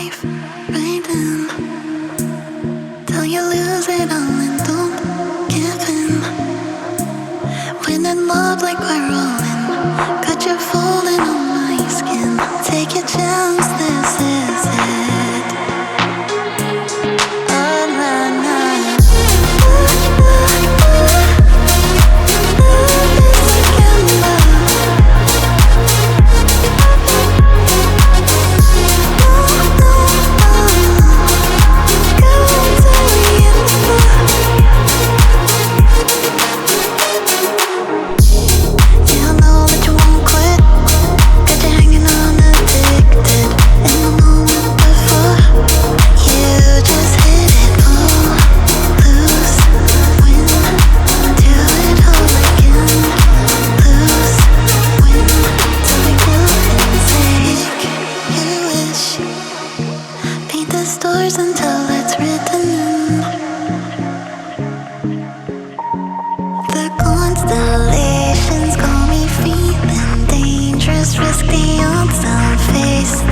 life right in till you lose it all and don't give in. When in love like we're rolling, got you falling on my skin. Take your chance, this is it. Oh, nah, nah. Stars until it's written in the constellations. Got me feeling dangerous, risk the odds, I'll face